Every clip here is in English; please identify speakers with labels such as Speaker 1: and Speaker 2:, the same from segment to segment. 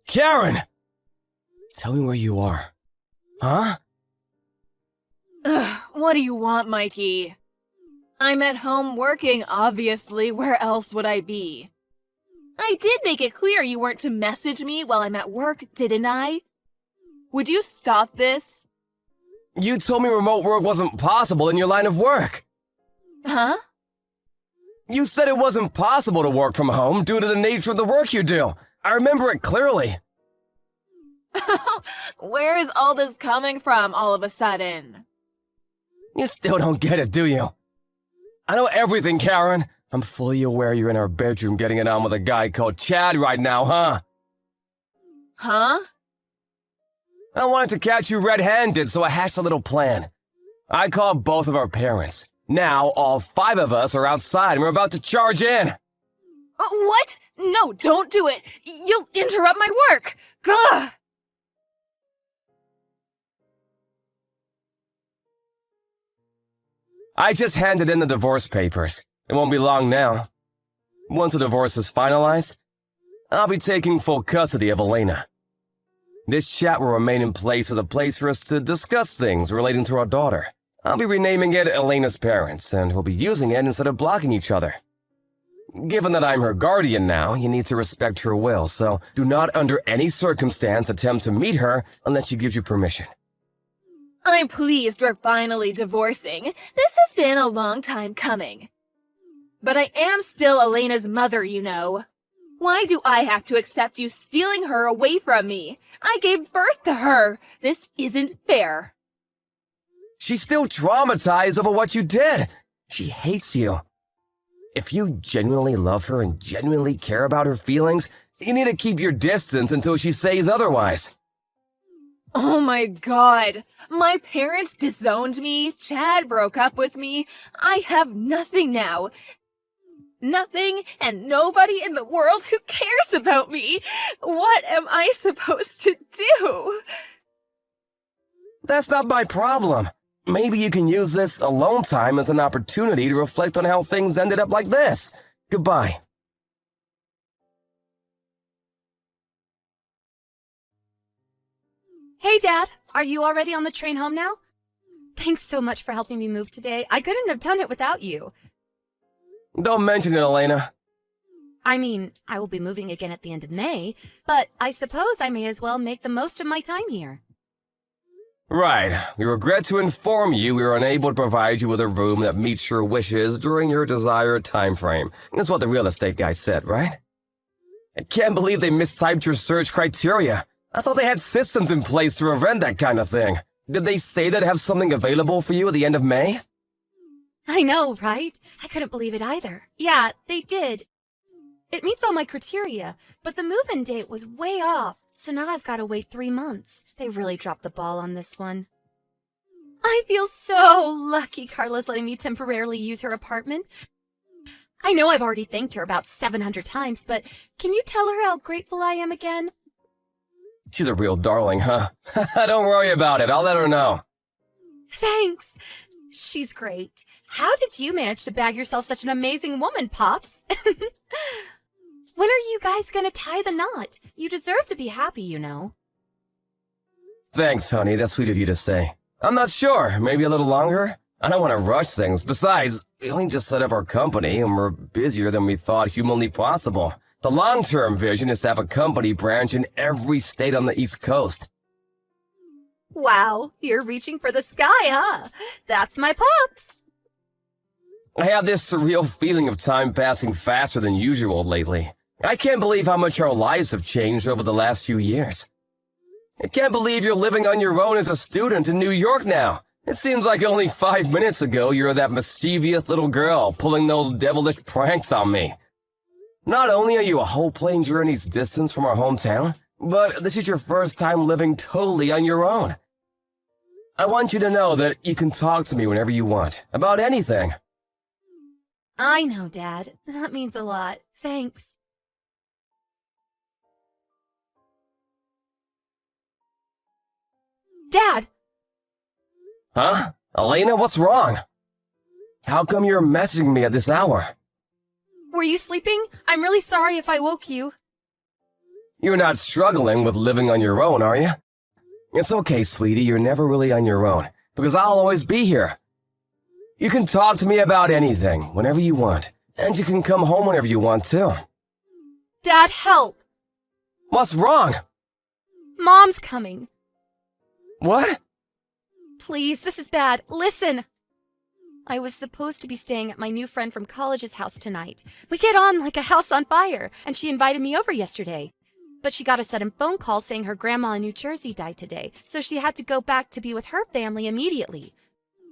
Speaker 1: Karen! Tell me where you are. Huh?
Speaker 2: Ugh, what do you want, Mikey? I'm at home working, obviously. Where else would I be? I did make it clear you weren't to message me while I'm at work, didn't I? Would you stop this?
Speaker 1: You told me remote work wasn't possible in your line of work.
Speaker 2: Huh?
Speaker 1: You said it wasn't possible to work from home due to the nature of the work you do. I remember it clearly.
Speaker 2: Where is all this coming from all of a sudden?
Speaker 1: You still don't get it, do you? I know everything, Karen. I'm fully aware you're in our bedroom getting it on with a guy called Chad right now, huh?
Speaker 2: Huh?
Speaker 1: I wanted to catch you red-handed, so I hatched a little plan. I called both of our parents. Now, all 5 of us are outside and we're about to charge in.
Speaker 2: What? No, don't do it! You'll interrupt my work! Gah!
Speaker 1: I just handed in the divorce papers. It won't be long now. Once the divorce is finalized, I'll be taking full custody of Elena. This chat will remain in place as a place for us to discuss things relating to our daughter. I'll be renaming it Elena's Parents, and we'll be using it instead of blocking each other. Given that I'm her guardian now, you need to respect her will, so do not under any circumstance attempt to meet her unless she gives you permission.
Speaker 2: I'm pleased we're finally divorcing. This has been a long time coming. But I am still Elena's mother, you know. Why do I have to accept you stealing her away from me? I gave birth to her. This isn't fair.
Speaker 1: She's still traumatized over what you did. She hates you. If you genuinely love her and genuinely care about her feelings, you need to keep your distance until she says otherwise.
Speaker 2: Oh my god. My parents disowned me. Chad broke up with me. I have nothing now. Nothing and nobody in the world who cares about me. What am I supposed to do?
Speaker 1: That's not my problem. Maybe you can use this alone time as an opportunity to reflect on how things ended up like this. Goodbye.
Speaker 3: Hey, Dad. Are you already on the train home now? Thanks so much for helping me move today. I couldn't have done it without you.
Speaker 1: Don't mention it, Elena.
Speaker 3: I mean, I will be moving again at the end of May, but I suppose I may as well make the most of my time here.
Speaker 1: Right. We regret to inform you we were unable to provide you with a room that meets your wishes during your desired time frame. That's what the real estate guy said, right? I can't believe they mistyped your search criteria. I thought they had systems in place to prevent that kind of thing. Did they say they'd have something available for you at the end of May?
Speaker 3: I know, right? I couldn't believe it either. Yeah, they did. It meets all my criteria, but the move-in date was way off, so now I've got to wait 3 months. They really dropped the ball on this one. I feel so lucky Carla's letting me temporarily use her apartment. I know I've already thanked her about 700 times, but can you tell her how grateful I am again?
Speaker 1: She's a real darling, huh? Don't worry about it. I'll let her know.
Speaker 3: Thanks. She's great. How did you manage to bag yourself such an amazing woman, Pops? When are you guys gonna tie the knot? You deserve to be happy, you know.
Speaker 1: Thanks, honey. That's sweet of you to say. I'm not sure. Maybe a little longer? I don't want to rush things. Besides, we only just set up our company and we're busier than we thought humanly possible. The long-term vision is to have a company branch in every state on the East Coast.
Speaker 3: Wow, you're reaching for the sky, huh? That's my Pops.
Speaker 1: I have this surreal feeling of time passing faster than usual lately. I can't believe how much our lives have changed over the last few years. I can't believe you're living on your own as a student in New York now. It seems like only 5 minutes ago you were that mischievous little girl pulling those devilish pranks on me. Not only are you a whole plane journey's distance from our hometown, but this is your first time living totally on your own. I want you to know that you can talk to me whenever you want, about anything.
Speaker 3: I know, Dad. That means a lot. Thanks. Dad!
Speaker 1: Huh? Elena, what's wrong? How come you're messaging me at this hour?
Speaker 3: Were you sleeping? I'm really sorry if I woke you.
Speaker 1: You're not struggling with living on your own, are you? It's okay, sweetie, you're never really on your own, because I'll always be here. You can talk to me about anything, whenever you want, and you can come home whenever you want, too.
Speaker 3: Dad, help!
Speaker 1: What's wrong?
Speaker 3: Mom's coming.
Speaker 1: What?
Speaker 3: Please, this is bad. Listen! I was supposed to be staying at my new friend from college's house tonight. We get on like a house on fire, and she invited me over yesterday. But she got a sudden phone call saying her grandma in New Jersey died today, so she had to go back to be with her family immediately.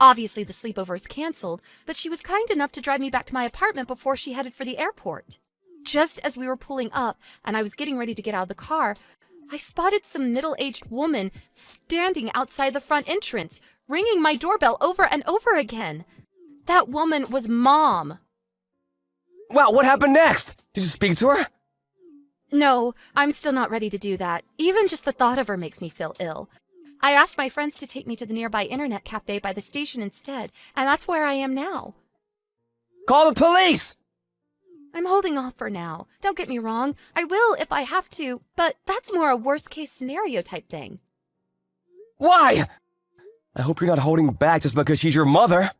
Speaker 3: Obviously, the sleepover is canceled, but she was kind enough to drive me back to my apartment before she headed for the airport. Just as we were pulling up, and I was getting ready to get out of the car, I spotted some middle-aged woman standing outside the front entrance, ringing my doorbell over and over again. That woman was Mom.
Speaker 1: Well, what happened next? Did you speak to her?
Speaker 3: No, I'm still not ready to do that. Even just the thought of her makes me feel ill. I asked my friends to take me to the nearby internet cafe by the station instead, and that's where I am now.
Speaker 1: Call the police!
Speaker 3: I'm holding off for now. Don't get me wrong, I will if I have to, but that's more a worst-case scenario type thing.
Speaker 1: Why? I hope you're not holding back just because she's your mother.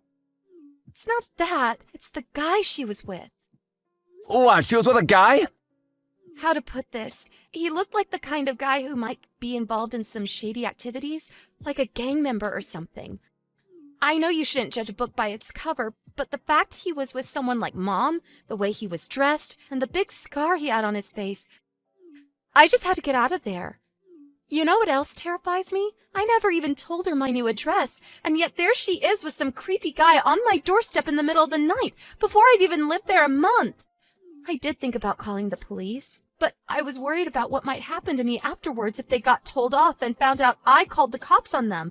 Speaker 3: It's not that, it's the guy she was with.
Speaker 1: What, she was with a guy?
Speaker 3: How to put this? He looked like the kind of guy who might be involved in some shady activities, like a gang member or something. I know you shouldn't judge a book by its cover, but the fact he was with someone like Mom, the way he was dressed, and the big scar he had on his face, I just had to get out of there. You know what else terrifies me? I never even told her my new address, and yet there she is with some creepy guy on my doorstep in the middle of the night, before I've even lived there a month. I did think about calling the police, but I was worried about what might happen to me afterwards if they got told off and found out I called the cops on them.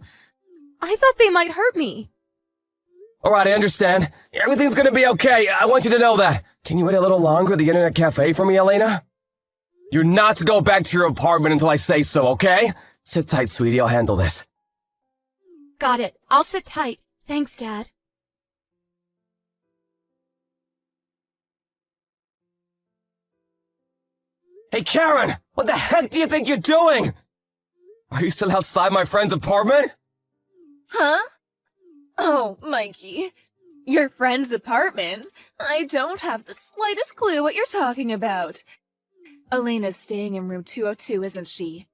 Speaker 3: I thought they might hurt me.
Speaker 1: All right, I understand. Everything's gonna be okay. I want you to know that. Can you wait a little longer at the internet cafe for me, Elena? You're not to go back to your apartment until I say so, okay? Sit tight, sweetie. I'll handle this.
Speaker 3: Got it. I'll sit tight. Thanks, Dad.
Speaker 1: Hey, Karen! What the heck do you think you're doing? Are you still outside my friend's apartment?
Speaker 2: Huh? Oh, Mikey. Your friend's apartment? I don't have the slightest clue what you're talking about. Elena's staying in room 202, isn't she?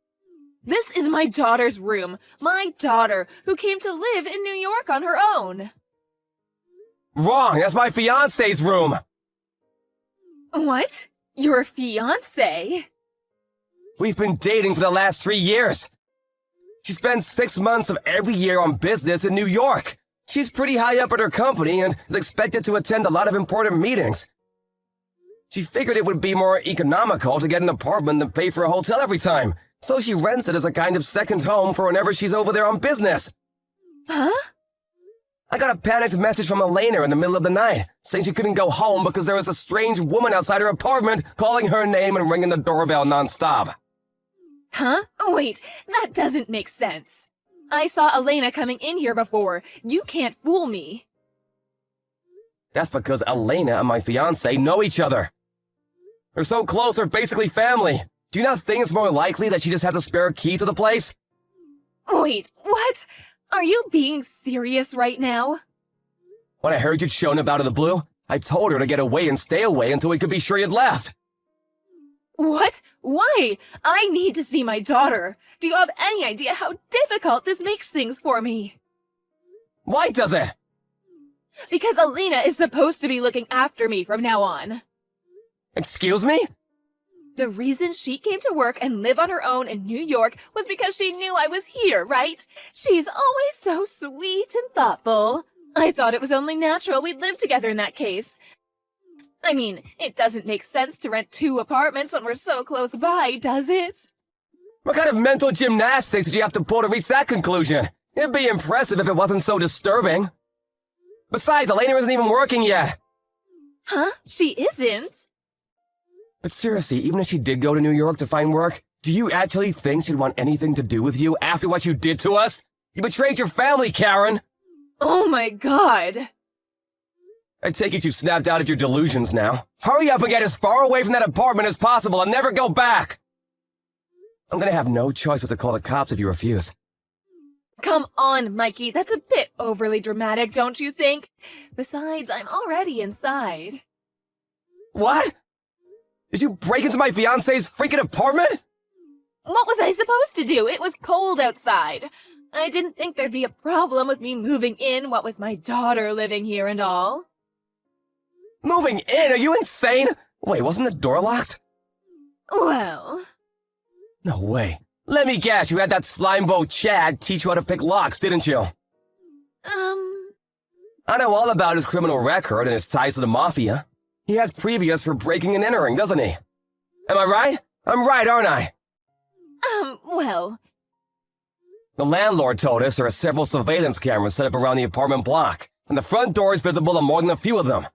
Speaker 2: This is my daughter's room. My daughter, who came to live in New York on her own.
Speaker 1: Wrong! That's my fiancé's room!
Speaker 2: What? Your fiancé?
Speaker 1: We've been dating for the last 3 years. She spends 6 months of every year on business in New York. She's pretty high up at her company and is expected to attend a lot of important meetings. She figured it would be more economical to get an apartment than pay for a hotel every time, so she rents it as a kind of second home for whenever she's over there on business.
Speaker 2: Huh?
Speaker 1: I got a panicked message from Elena in the middle of the night, saying she couldn't go home because there was a strange woman outside her apartment calling her name and ringing the doorbell nonstop.
Speaker 2: Huh? Wait, that doesn't make sense. I saw Elena coming in here before. You can't fool me.
Speaker 1: That's because Elena and my fiancé know each other. They're so close, they're basically family. Do you not think it's more likely that she just has a spare key to the place?
Speaker 2: Wait, what? Are you being serious right now?
Speaker 1: When I heard you'd shown up out of the blue, I told her to get away and stay away until we could be sure you'd left.
Speaker 2: What? Why? I need to see my daughter. Do you have any idea how difficult this makes things for me?
Speaker 1: Why does it?
Speaker 2: Because Elena is supposed to be looking after me from now on.
Speaker 1: Excuse me?
Speaker 2: The reason she came to work and live on her own in New York was because she knew I was here, right? She's always so sweet and thoughtful. I thought it was only natural we'd live together in that case. I mean, it doesn't make sense to rent 2 apartments when we're so close by, does it?
Speaker 1: What kind of mental gymnastics did you have to pull to reach that conclusion? It'd be impressive if it wasn't so disturbing. Besides, Elena isn't even working yet.
Speaker 2: Huh? She isn't?
Speaker 1: But seriously, even if she did go to New York to find work, do you actually think she'd want anything to do with you after what you did to us? You betrayed your family, Karen!
Speaker 2: Oh my god!
Speaker 1: I take it you snapped out of your delusions now. Hurry up and get as far away from that apartment as possible and never go back! I'm gonna have no choice but to call the cops if you refuse.
Speaker 2: Come on, Mikey, that's a bit overly dramatic, don't you think? Besides, I'm already inside.
Speaker 1: What? Did you break into my fiancé's freaking apartment?
Speaker 2: What was I supposed to do? It was cold outside. I didn't think there'd be a problem with me moving in, what with my daughter living here and all.
Speaker 1: Moving in? Are you insane? Wait, wasn't the door locked?
Speaker 2: Well...
Speaker 1: No way. Let me guess, you had that slimebo Chad teach you how to pick locks, didn't you? I know all about his criminal record and his ties to the mafia. He has previous for breaking and entering, doesn't he? Am I right? I'm right, aren't I?
Speaker 2: Well...
Speaker 1: The landlord told us there are several surveillance cameras set up around the apartment block, and the front door is visible on more than a few of them.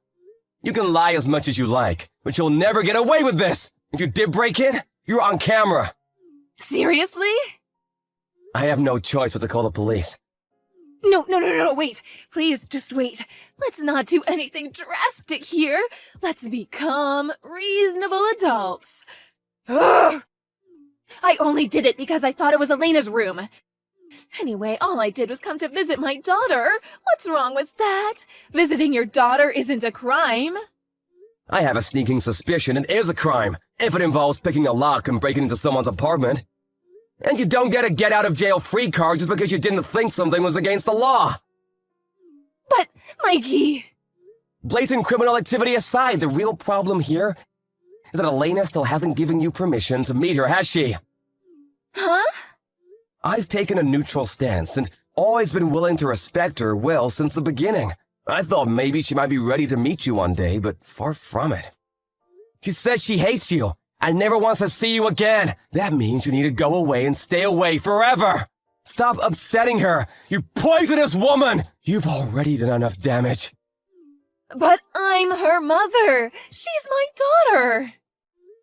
Speaker 1: You can lie as much as you like, but you'll never get away with this! If you did break in, you're on camera.
Speaker 2: Seriously?
Speaker 1: I have no choice but to call the police.
Speaker 2: No, wait. Please, just wait. Let's not do anything drastic here. Let's become reasonable adults. Ugh! I only did it because I thought it was Elena's room. Anyway, all I did was come to visit my daughter. What's wrong with that? Visiting your daughter isn't a crime.
Speaker 1: I have a sneaking suspicion it is a crime, if it involves picking a lock and breaking into someone's apartment. And you don't get a get-out-of-jail-free card just because you didn't think something was against the law.
Speaker 2: But, Mikey...
Speaker 1: Blatant criminal activity aside, the real problem here is that Elena still hasn't given you permission to meet her, has she?
Speaker 2: Huh?
Speaker 1: I've taken a neutral stance and always been willing to respect her will since the beginning. I thought maybe she might be ready to meet you one day, but far from it. She says she hates you and never wants to see you again. That means you need to go away and stay away forever. Stop upsetting her, you poisonous woman! You've already done enough damage.
Speaker 2: But I'm her mother. She's my daughter.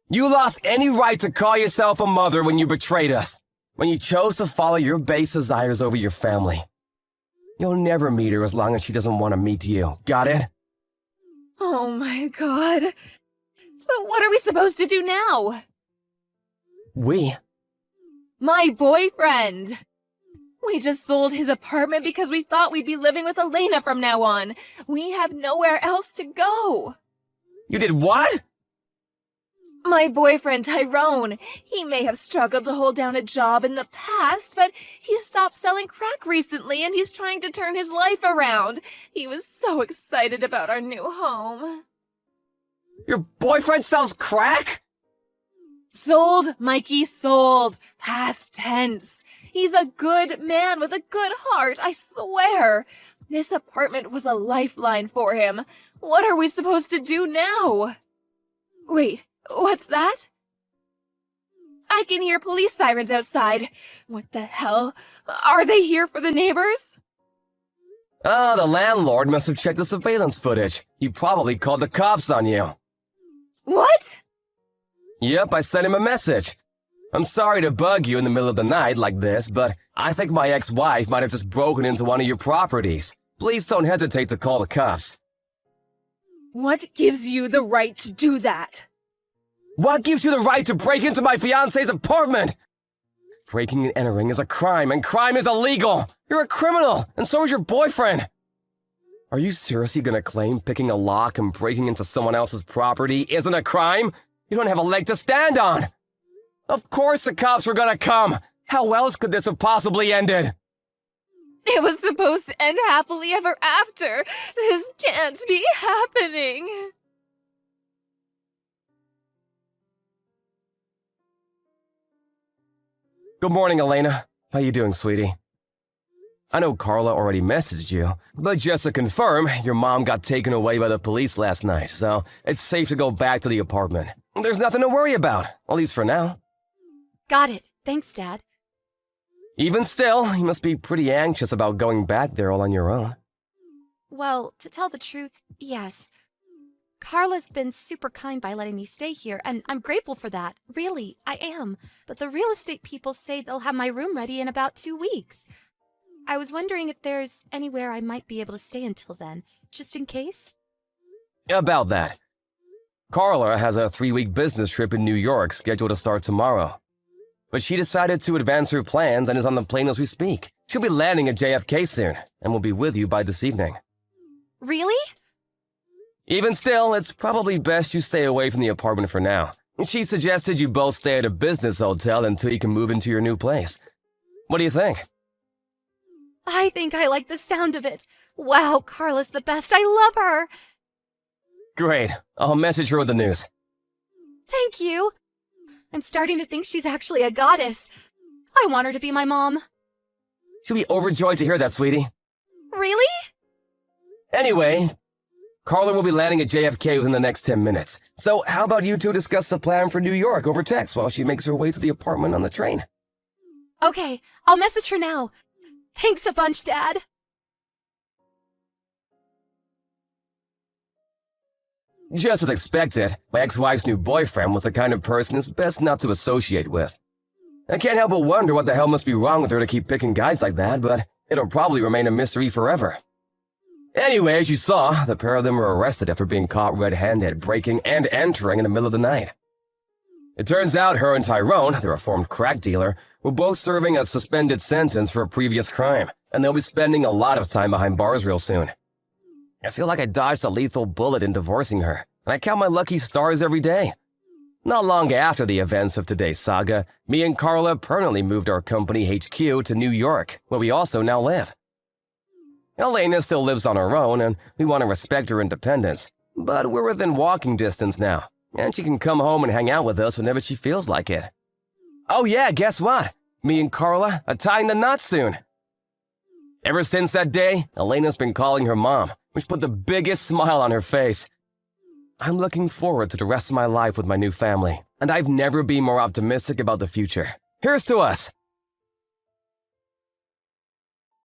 Speaker 1: You lost any right to call yourself a mother when you betrayed us. When you chose to follow your base desires over your family. You'll never meet her as long as she doesn't want to meet you. Got it?
Speaker 2: Oh my god. But what are we supposed to do now?
Speaker 1: We?
Speaker 2: My boyfriend. We just sold his apartment because we thought we'd be living with Elena from now on. We have nowhere else to go.
Speaker 1: You did what?
Speaker 2: My boyfriend, Tyrone. He may have struggled to hold down a job in the past, but he stopped selling crack recently and he's trying to turn his life around. He was so excited about our new home.
Speaker 1: Your boyfriend sells crack?
Speaker 2: Sold, Mikey, sold. Past tense. He's a good man with a good heart, I swear. This apartment was a lifeline for him. What are we supposed to do now? Wait. What's that? I can hear police sirens outside. What the hell? Are they here for the neighbors?
Speaker 1: The landlord must have checked the surveillance footage. He probably called the cops on you.
Speaker 2: What?
Speaker 1: Yep, I sent him a message. I'm sorry to bug you in the middle of the night like this, but I think my ex-wife might have just broken into one of your properties. Please don't hesitate to call the cops.
Speaker 2: What gives you the right to do that?
Speaker 1: What gives you the right to break into my fiancé's apartment? Breaking and entering is a crime, and crime is illegal. You're a criminal, and so is your boyfriend. Are you seriously gonna claim picking a lock and breaking into someone else's property isn't a crime? You don't have a leg to stand on. Of course the cops were gonna come. How else could this have possibly ended?
Speaker 2: It was supposed to end happily ever after. This can't be happening.
Speaker 1: Good morning, Elena. How you doing, sweetie? I know Carla already messaged you, but just to confirm, your mom got taken away by the police last night, so it's safe to go back to the apartment. There's nothing to worry about, at least for now.
Speaker 3: Got it. Thanks, Dad.
Speaker 1: Even still, you must be pretty anxious about going back there all on your own.
Speaker 3: Well, to tell the truth, yes. Carla's been super kind by letting me stay here, and I'm grateful for that. Really, I am. But the real estate people say they'll have my room ready in about 2 weeks. I was wondering if there's anywhere I might be able to stay until then, just in case?
Speaker 1: About that. Carla has a 3-week business trip in New York scheduled to start tomorrow. but she decided to advance her plans and is on the plane as we speak. She'll be landing at JFK soon, and will be with you by this evening.
Speaker 3: Really?
Speaker 1: Even still, it's probably best you stay away from the apartment for now. She suggested you both stay at a business hotel until you can move into your new place. What do you think?
Speaker 3: I think I like the sound of it. Wow, Carla's the best. I love her.
Speaker 1: Great. I'll message her with the news.
Speaker 3: Thank you. I'm starting to think she's actually a goddess. I want her to be my mom.
Speaker 1: She'll be overjoyed to hear that, sweetie.
Speaker 3: Really?
Speaker 1: Anyway, Carla will be landing at JFK within the next 10 minutes. So how about you two discuss the plan for New York over text while she makes her way to the apartment on the train?
Speaker 3: Okay, I'll message her now. Thanks a bunch, Dad.
Speaker 1: Just as expected, my ex-wife's new boyfriend was the kind of person it's best not to associate with. I can't help but wonder what the hell must be wrong with her to keep picking guys like that, but it'll probably remain a mystery forever. Anyway, as you saw, the pair of them were arrested after being caught red-handed, breaking and entering in the middle of the night. It turns out her and Tyrone, the reformed crack dealer, were both serving a suspended sentence for a previous crime, and they'll be spending a lot of time behind bars real soon. I feel like I dodged a lethal bullet in divorcing her, and I count my lucky stars every day. Not long after the events of today's saga, me and Carla permanently moved our company HQ to New York, where we also now live. Elena still lives on her own, and we want to respect her independence, but we're within walking distance now, and she can come home and hang out with us whenever she feels like it. Oh yeah, guess what? Me and Carla are tying the knot soon. Ever since that day, Elena's been calling her mom, which put the biggest smile on her face. I'm looking forward to the rest of my life with my new family, and I've never been more optimistic about the future. Here's to us!